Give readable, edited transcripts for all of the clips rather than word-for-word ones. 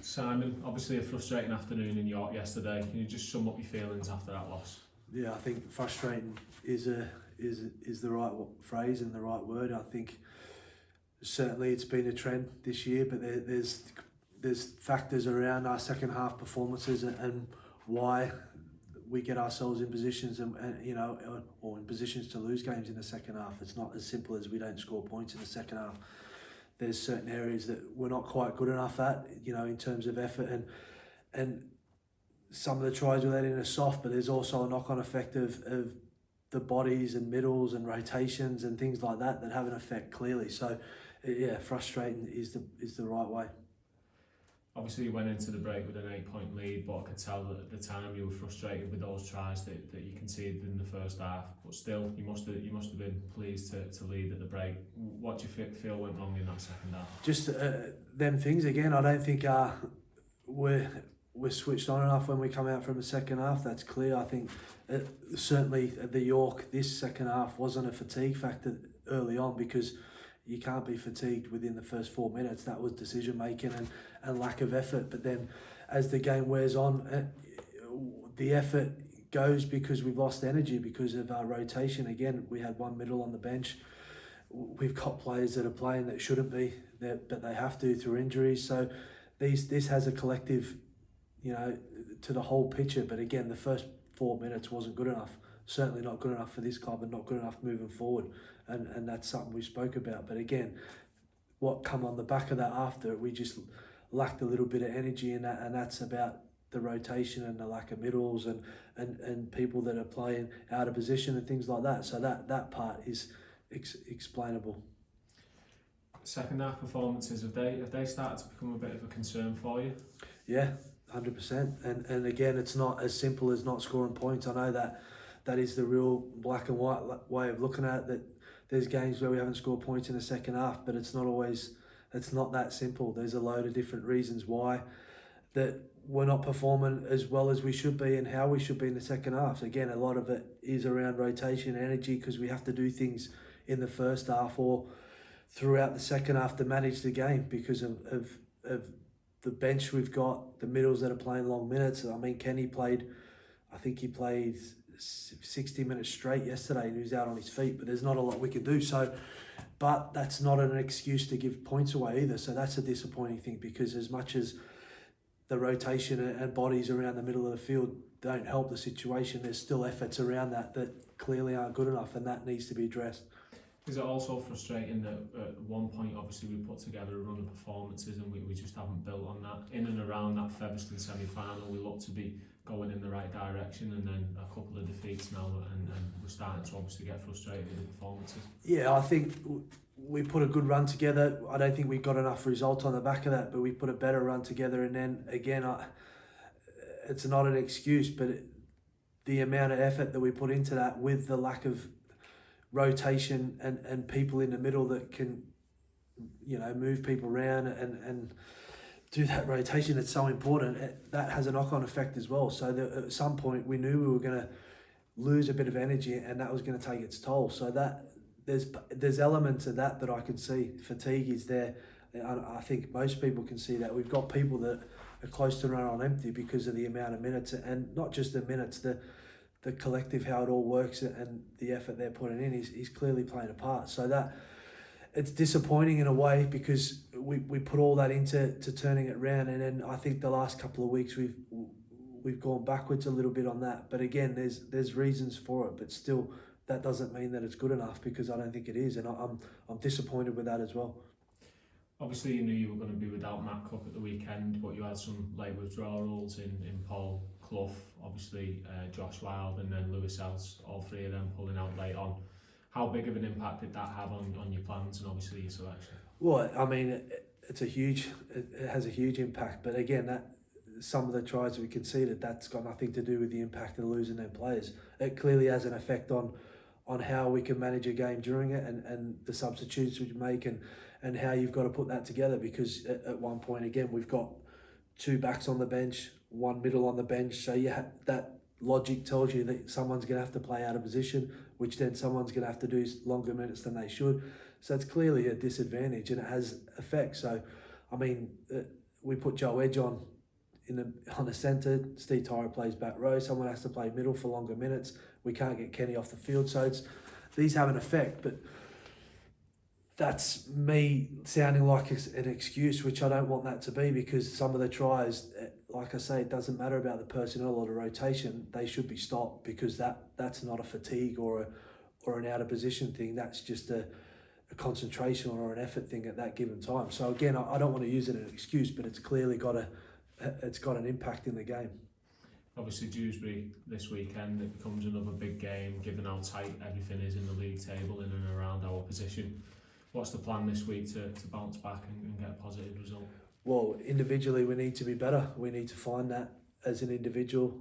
Simon, obviously a frustrating afternoon in York yesterday. Can you just sum up your feelings after that loss? Yeah, I think frustrating is the right phrase and the right word. I think certainly it's been a trend this year, but there's factors around our second half performances and why we get ourselves in positions or in positions to lose games in the second half. It's not as simple as we don't score points in the second half. There's certain areas that we're not quite good enough at, in terms of effort and some of the tries we let in are soft, but there's also a knock-on effect of the bodies and middles and rotations and things like that have an effect clearly. So, yeah, frustrating is the right way. Obviously you went into the break with an 8-point lead, but I could tell that at the time you were frustrated with those tries that you conceded in the first half. But still, you must have been pleased to lead at the break. What do you feel went wrong in that second half? Just them things again. I don't think we're switched on enough when we come out from the second half. That's clear. I think certainly at the York, this second half wasn't a fatigue factor early on because you can't be fatigued within the first 4 minutes. That was decision making and lack of effort. But then as the game wears on, the effort goes because we've lost energy because of our rotation. Again, we had one middle on the bench. We've got players that are playing that shouldn't be, but they have to through injuries. So this has a collective, to the whole picture. But again, the first 4 minutes wasn't good enough. Certainly not good enough for this club and not good enough moving forward. And that's something we spoke about. But again, what come on the back of that after, we just lacked a little bit of energy in that, and that's about the rotation and the lack of middles and people that are playing out of position and things like that. So that part is explainable. Second half performances, have they started to become a bit of a concern for you? Yeah, 100%. And again, it's not as simple as not scoring points. I know that is the real black and white way of looking at it, that there's games where we haven't scored points in the second half, but it's not that simple. There's a load of different reasons why that we're not performing as well as we should be and how we should be in the second half. Again, a lot of it is around rotation, energy, because we have to do things in the first half or throughout the second half to manage the game because of the bench we've got, the middles that are playing long minutes. I mean, Kenny played 60 minutes straight yesterday and he was out on his feet, but there's not a lot we can do. So, but that's not an excuse to give points away either. So that's a disappointing thing because as much as the rotation and bodies around the middle of the field don't help the situation, there's still efforts around that clearly aren't good enough, and that needs to be addressed. Is it also frustrating that at one point, obviously, we put together a run of performances and we just haven't built on that? In and around that Featherstone semi-final, we look to be going in the right direction, and then a couple of defeats now, and we're starting to obviously get frustrated with the performances. Yeah, I think we put a good run together. I don't think we got enough results on the back of that, but we put a better run together, and then again, it's not an excuse, but the amount of effort that we put into that with the lack of rotation and people in the middle that can move people around and do that rotation, it's so important. That has a knock-on effect as well. So at some point we knew we were going to lose a bit of energy and that was going to take its toll. So that there's elements of that I can see. Fatigue is there. I think most people can see that. We've got people that are close to run on empty because of the amount of minutes, and not just the minutes, the collective, how it all works and the effort they're putting in is clearly playing a part. So that it's disappointing in a way because we put all that into turning it around, and then I think the last couple of weeks we've gone backwards a little bit on that. But again, there's reasons for it, but still that doesn't mean that it's good enough because I don't think it is, and I'm disappointed with that as well. Obviously, you knew you were going to be without Matt Cook at the weekend, but you had some late withdrawals in Paul Clough, obviously Josh Wilde, and then Lewis Else, all three of them pulling out late on. How big of an impact did that have on your plans and obviously your selection? Well, I mean, it has a huge impact, but again, that some of the tries we conceded, that's got nothing to do with the impact of losing their players. It clearly has an effect on how we can manage a game during it and the substitutes we make and how you've got to put that together, because at one point, again, we've got two backs on the bench, one middle on the bench, so that logic tells you that someone's going to have to play out of position, which then someone's going to have to do longer minutes than they should. So it's clearly a disadvantage and it has effects. So, I mean, we put Joe Edge on the centre. Steve Tyra plays back row. Someone has to play middle for longer minutes. We can't get Kenny off the field, so these have an effect. But that's me sounding like an excuse, which I don't want that to be, because some of the tries, like I say, it doesn't matter about the personnel or the rotation. They should be stopped, because that's not a fatigue or an out of position thing. That's just a concentration or an effort thing at that given time. So again, I don't want to use it as an excuse, but it's clearly got an impact in the game. Obviously Dewsbury this weekend, it becomes another big game given how tight everything is in the league table in and around our position. What's the plan this week to bounce back and get a positive result? Well, individually we need to be better. We need to find that as an individual,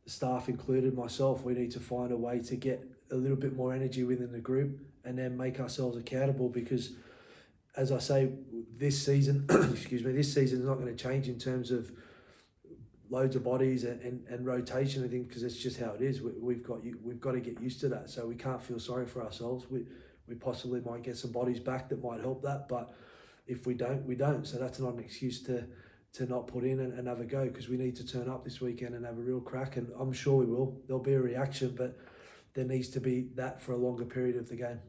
the staff included, myself. We need to find a way to get a little bit more energy within the group and then make ourselves accountable, because as I say, this season this season is not going to change in terms of loads of bodies and rotation, I think, because it's just how it is. We've got to get used to that, so we can't feel sorry for ourselves. We possibly might get some bodies back that might help that, but if we don't, we don't. So that's not an excuse to not put in and have a go, because we need to turn up this weekend and have a real crack, and I'm sure we will. There'll be a reaction, but there needs to be that for a longer period of the game.